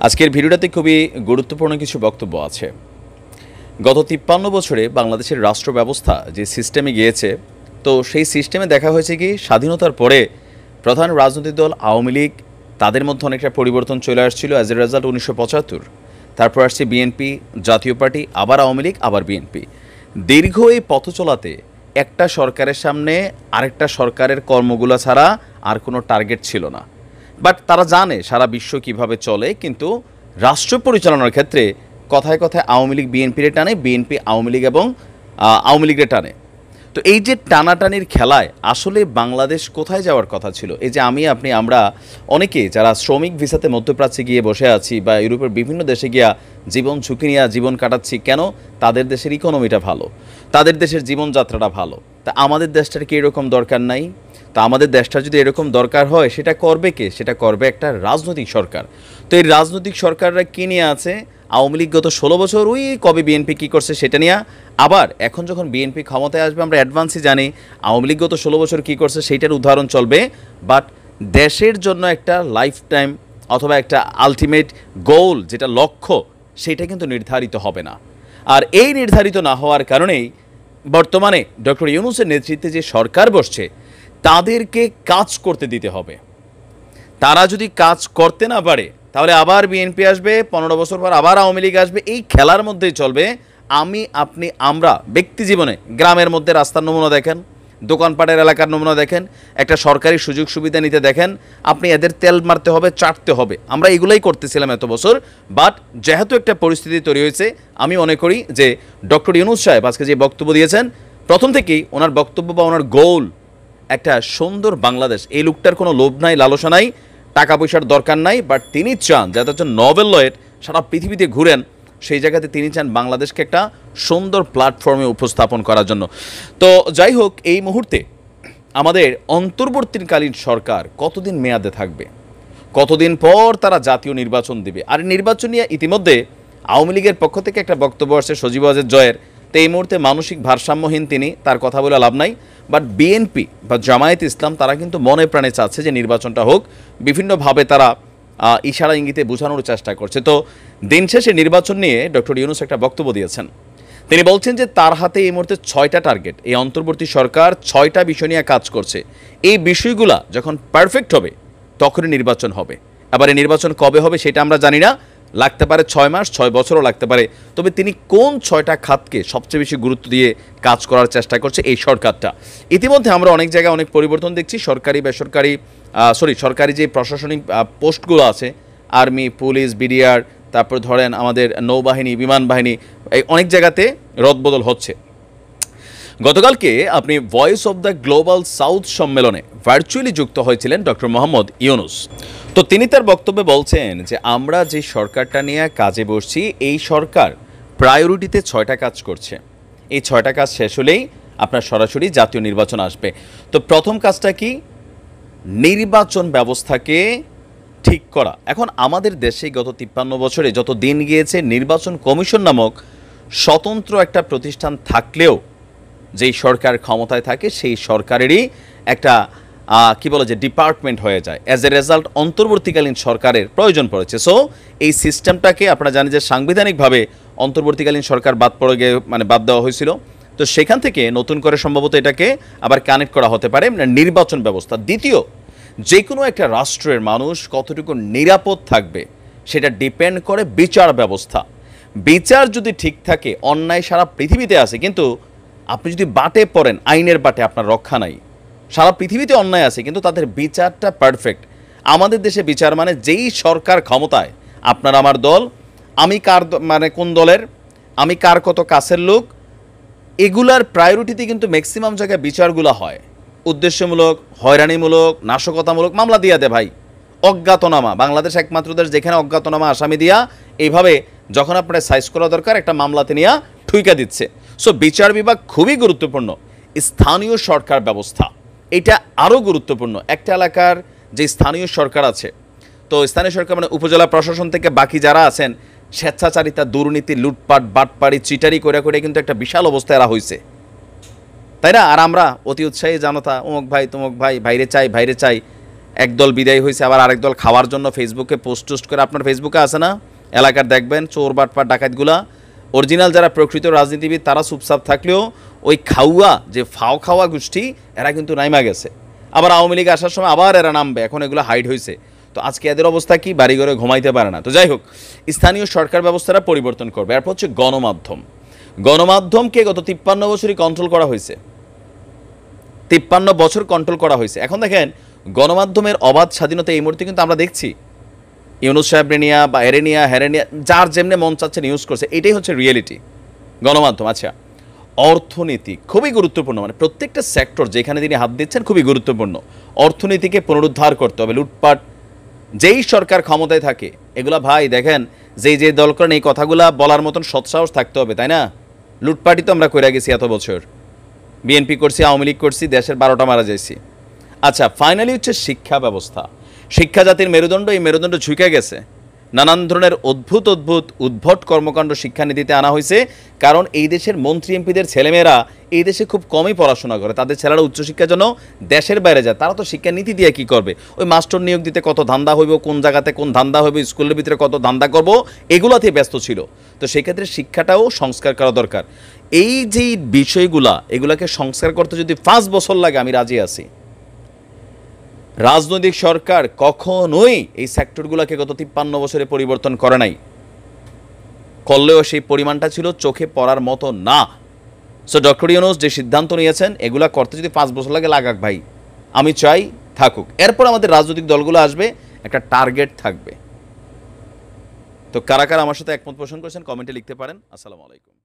আজকের ভিডিওটাতে খুবই গুরুত্বপূর্ণ কিছু বক্তব্য আছে। গত ৫৩ বছরে বাংলাদেশের রাষ্ট্র ব্যবস্থা যে সিস্টেমে গিয়েছে, তো সেই সিস্টেমে দেখা হয়েছে কি স্বাধীনতার পরে প্রধান রাজনৈতিক দল আওয়ামী লীগ, তাদের মধ্যে অনেকটা পরিবর্তন চলে আসছিল। অ্যাজ এ রেজাল্ট ১৯৭৫, তারপর আসছে বিএনপি, জাতীয় পার্টি, আবার আওয়ামী লীগ, আবার বিএনপি। দীর্ঘ এই পথ চলাতে একটা সরকারের সামনে আরেকটা সরকারের কর্মগুলো ছাড়া আর কোনো টার্গেট ছিল না। বাট তারা জানে সারা বিশ্ব কিভাবে চলে, কিন্তু রাষ্ট্র পরিচালনার ক্ষেত্রে কথায় কথায় আওয়ামী লীগ বিএনপির টানে, বিএনপি আওয়ামী লীগ এবং আওয়ামী লীগের টানে। তো এই যে টানাটানির খেলায় আসলে বাংলাদেশ কোথায় যাওয়ার কথা ছিল? এই যে আমরা অনেকে যারা শ্রমিক ভিসাতে মধ্যপ্রাচ্যে গিয়ে বসে আছি বা ইউরোপের বিভিন্ন দেশে গিয়া জীবন ঝুঁকি নিয়ে জীবন কাটাচ্ছি, কেন? তাদের দেশের ইকোনমিটা ভালো, তাদের দেশের জীবনযাত্রাটা ভালো। তা আমাদের দেশটার কি এরকম দরকার নাই? তো আমাদের দেশটা যদি এরকম দরকার হয়, সেটা করবে কে? সেটা করবে একটা রাজনৈতিক সরকার। তো এই রাজনৈতিক সরকাররা কী নিয়ে আছে? আওয়ামী লীগ গত ১৬ বছর ওই কবে বিএনপি কী করছে সেটা নিয়ে। আবার এখন যখন বিএনপি ক্ষমতায় আসবে, আমরা অ্যাডভান্সই জানি আওয়ামী লীগ গত ১৬ বছর কী করছে সেইটার উদাহরণ চলবে। বাট দেশের জন্য একটা লাইফ টাইম অথবা একটা আলটিমেট গোল, যেটা লক্ষ্য, সেটা কিন্তু নির্ধারিত হবে না। আর এই নির্ধারিত না হওয়ার কারণেই বর্তমানে ডক্টর ইউনূসের নেতৃত্বে যে সরকার বসছে, তাদেরকে কাজ করতে দিতে হবে। তারা যদি কাজ করতে না পারে, তাহলে আবার বিএনপি আসবে, ১৫ বছর পর আবার আওয়ামী লীগ আসবে। এই খেলার মধ্যেই চলবে। আমরা ব্যক্তি জীবনে গ্রামের মধ্যে রাস্তার নমুনা দেখেন, দোকানপাটের এলাকার নমুনা দেখেন, একটা সরকারি সুযোগ সুবিধা নিতে দেখেন, আপনি এদের তেল মারতে হবে, চাটতে হবে। আমরা এগুলোই করতেছিলাম এত বছর। বাট যেহেতু একটা পরিস্থিতি তৈরি হয়েছে, আমি মনে করি যে ডক্টর ইউনূস সাহেব আজকে যে বক্তব্য দিয়েছেন, প্রথম থেকেই ওনার বক্তব্য বা ওনার গোল একটা সুন্দর বাংলাদেশ। এই লোকটার কোনো লোভ নাই, লালসা নাই, টাকা পয়সার দরকার নাই। বাট তিনি চান যাতে একজন নোবেল লয়েট সারা পৃথিবীতে ঘুরেন, সেই জায়গাতে তিনি চান বাংলাদেশকে একটা সুন্দর প্ল্যাটফর্মে উপস্থাপন করার জন্য। তো যাই হোক, এই মুহূর্তে আমাদের অন্তর্বর্তীকালীন সরকার কতদিন মেয়াদে থাকবে, কতদিন পর তারা জাতীয় নির্বাচন দিবে। আর নির্বাচন নিয়ে ইতিমধ্যে আওয়ামী লীগের পক্ষ থেকে একটা বক্তব্য আসছে সজীব ওয়াজেদ জয়ের। তো এই মুহূর্তে মানসিক ভারসাম্যহীন তিনি, তার কথা বলে লাভ নাই। বাট বিএনপি বা জামায়াত ইসলাম তারা কিন্তু মনে প্রাণে চাচ্ছে যে নির্বাচনটা হোক। বিভিন্নভাবে তারা ইশারা ইঙ্গিতে বোঝানোর চেষ্টা করছে। তো দিন শেষে নির্বাচন নিয়ে ডক্টর ইউনূস একটা বক্তব্য দিয়েছেন। তিনি বলছেন যে তার হাতে এই মুহূর্তে ৬টা টার্গেট, এই অন্তর্বর্তী সরকার ৬টা বিষয় নিয়ে কাজ করছে। এই বিষয়গুলা যখন পারফেক্ট হবে, তখনই নির্বাচন হবে। আবার এই নির্বাচন কবে হবে সেটা আমরা জানি না, লাগতে পারে ৬ মাস, ৬ বছরও লাগতে পারে। তবে তিনি কোন ৬টা খাতকে সবচেয়ে বেশি গুরুত্ব দিয়ে কাজ করার চেষ্টা করছে এই সরকারটা। ইতিমধ্যে আমরা অনেক জায়গায় অনেক পরিবর্তন দেখছি। সরকারি যে প্রশাসনিক পোস্টগুলো আছে, আর্মি, পুলিশ, বিডিআর, তারপর ধরেন আমাদের নৌবাহিনী, বিমান বাহিনী, এই অনেক জায়গাতে রদবদল হচ্ছে। গতকালকে আপনি voice of the global south সম্মেলনে ভার্চুয়ালি যুক্ত হয়েছিলেন ডক্টর মোহাম্মদ ইউনূস। তো তিনি তার বক্তব্যে বলছেন যে আমরা যে সরকারটা নিয়ে কাজে বসছি, এই সরকার প্রায়োরিটিতে ৬টা কাজ করছে। এই ৬টা কাজ শেষ হলেই আপনার সরাসরি জাতীয় নির্বাচন আসবে। তো প্রথম কাজটা কি? নির্বাচন ব্যবস্থাকে ঠিক করা। এখন আমাদের দেশে গত ৫৩ বছরে যত দিন গিয়েছে, নির্বাচন কমিশন নামক স্বতন্ত্র একটা প্রতিষ্ঠান থাকলেও যেই সরকার ক্ষমতায় থাকে, সেই সরকারেরই একটা ডিপার্টমেন্ট হয়ে যায়। অ্যাজ এ রেজাল্ট অন্তর্বর্তীকালীন সরকারের প্রয়োজন পড়েছে। সো এই সিস্টেমটাকে আপনারা জানেন যে সাংবিধানিকভাবে অন্তর্বর্তীকালীন সরকার বাদ দেওয়া হয়েছিল। তো সেখান থেকে নতুন করে সম্ভবত এটাকে আবার কানেক্ট করা হতে পারে নির্বাচন ব্যবস্থা। দ্বিতীয়, যে কোনো একটা রাষ্ট্রের মানুষ কতটুকু নিরাপদ থাকবে সেটা ডিপেন্ড করে বিচার ব্যবস্থা। বিচার যদি ঠিক থাকে, অন্যায় সারা পৃথিবীতে আছে, কিন্তু আপনি যদি বাটে পড়েন, আইনের বাটে আপনার রক্ষা নাই। সারা পৃথিবীতে অন্যায় আছে, কিন্তু তাদের বিচারটা পারফেক্ট। আমাদের দেশে বিচার মানে যেই সরকার ক্ষমতায়, আপনার আমার দল, আমি কোন দলের, আমি কার কত কাছের লোক, এগুলার প্রায়োরিটিতে কিন্তু ম্যাক্সিমাম জায়গায় বিচারগুলো হয়। উদ্দেশ্যমূলক, হয়রানিমূলক, নাশকতামূলক মামলা দিয়া দে ভাই, অজ্ঞাতনামা। বাংলাদেশ একমাত্র দেশ যেখানে অজ্ঞাতনামা আসামি দিয়া এইভাবে যখন আপনার সাইজ করা দরকার একটা মামলাতে নিয়ে ঠুইকা দিচ্ছে। সো বিচার বিভাগ খুবই গুরুত্বপূর্ণ। স্থানীয় সরকার ব্যবস্থা এটা আরও গুরুত্বপূর্ণ। একটা এলাকার যে স্থানীয় সরকার আছে, তো স্থানীয় সরকার মানে উপজেলা প্রশাসন থেকে বাকি যারা আছেন, স্বেচ্ছাচারিতা, দুর্নীতি, লুটপাট, বাটপাড়ি, চিটারি করে কিন্তু একটা বিশাল অবস্থা এরা হয়েছে, তাই না? আর আমরা অতি উৎসাহী জনতা, অমুক ভাই তমুক ভাই, ভাইরে চাই। একদল বিদায় হয়েছে, আবার আরেক দল খাওয়ার জন্য ফেসবুকে পোস্ট টোস্ট করে। আপনার ফেসবুকে আছে না এলাকার, দেখবেন চোর বাটপার ডাকাতগুলা, অরিজিনাল যারা প্রকৃত রাজনীতিবিদ তারা চুপচাপ থাকলেও ওই খাওয়া যে ফাও খাওয়া গোষ্ঠী এরা কিন্তু নাইমা গেছে। আবার আওয়ামী লীগ আসার সময় আবার এরা নামবে, এখন এগুলো হাইড হয়েছে। তো আজকে এদের অবস্থা কি, বাড়িঘরে ঘুমাইতে পারে না। তো যাই হোক, স্থানীয় সরকার ব্যবস্থাটা পরিবর্তন করবে। এরপর হচ্ছে গণমাধ্যম। গণমাধ্যমকে গত 53 বছরই কন্ট্রোল করা হয়েছে, 53 বছর কন্ট্রোল করা হয়েছে। এখন দেখেন গণমাধ্যমের অবাধ স্বাধীনতা এই মুহূর্তে কিন্তু আমরা দেখছি ইউনুস সাহেব রেনিয়া বা এরেনিয়া হেরেনিয়া যার যেমনে মন চাচ্ছে নিউজ করছে, এটাই হচ্ছে রিয়েলিটি গণমাধ্যম। আচ্ছা, অর্থনীতি খুবই গুরুত্বপূর্ণ, মানে প্রত্যেকটা সেক্টর যেখানে তিনি হাত দিচ্ছেন খুবই গুরুত্বপূর্ণ। অর্থনীতিকে পুনরুদ্ধার করতে হবে। লুটপাট যেই সরকার ক্ষমতায় থাকে এগুলা ভাই দেখেন যে দল করেন এই কথাগুলা বলার মতন সৎসাহস থাকতে হবে, তাই না? লুটপাটই তো আমরা কইরা গেছি এত বছর, বিএনপি করছি, আওয়ামী লীগ করছি, দেশের 12টা মারা যাইছি। আচ্ছা, ফাইনালি হচ্ছে শিক্ষা ব্যবস্থা। শিক্ষা জাতির মেরুদণ্ড, এই মেরুদণ্ড ঝুঁকে গেছে। নানান ধরনের উদ্ভট কর্মকাণ্ড শিক্ষানীতিতে আনা হয়েছে, কারণ এই দেশের মন্ত্রী এমপিদের ছেলেমেয়েরা এই দেশে খুব কমই পড়াশোনা করে। তাদের ছেলেরা উচ্চশিক্ষার জন্য দেশের বাইরে যায়, তারা তো শিক্ষানীতি দিয়ে কী করবে? ওই মাস্টার নিয়োগ দিতে কত ধান্দা হইব, কোন জায়গাতে কোন ধান্দা হইব, স্কুলের ভিতরে কত ধান্দা করব, এগুলাতে ব্যস্ত ছিল। তো সেক্ষেত্রে শিক্ষাটাও সংস্কার করা দরকার। এই যে বিষয়গুলা, এগুলাকে সংস্কার করতে যদি 5 বছর লাগে আমি রাজি আছি। রাজনৈতিক সরকার কখনোই এই সেক্টরগুলোকে গত 53 বছরে পরিবর্তন করে নাই, করলেও সেই পরিমাণটা ছিল চোখে পড়ার মতো না। সো ডক্টর ইউনূস যে সিদ্ধান্ত নিয়েছেন এগুলা করতে যদি 5 বছর লাগে লাগাক ভাই, আমি চাই থাকুক। এরপর আমাদের রাজনৈতিক দলগুলো আসবে, একটা টার্গেট থাকবে। তো কারা কারা আমার সাথে একমত পোষণ করেছেন কমেন্টে লিখতে পারেন। আসসালামু আলাইকুম।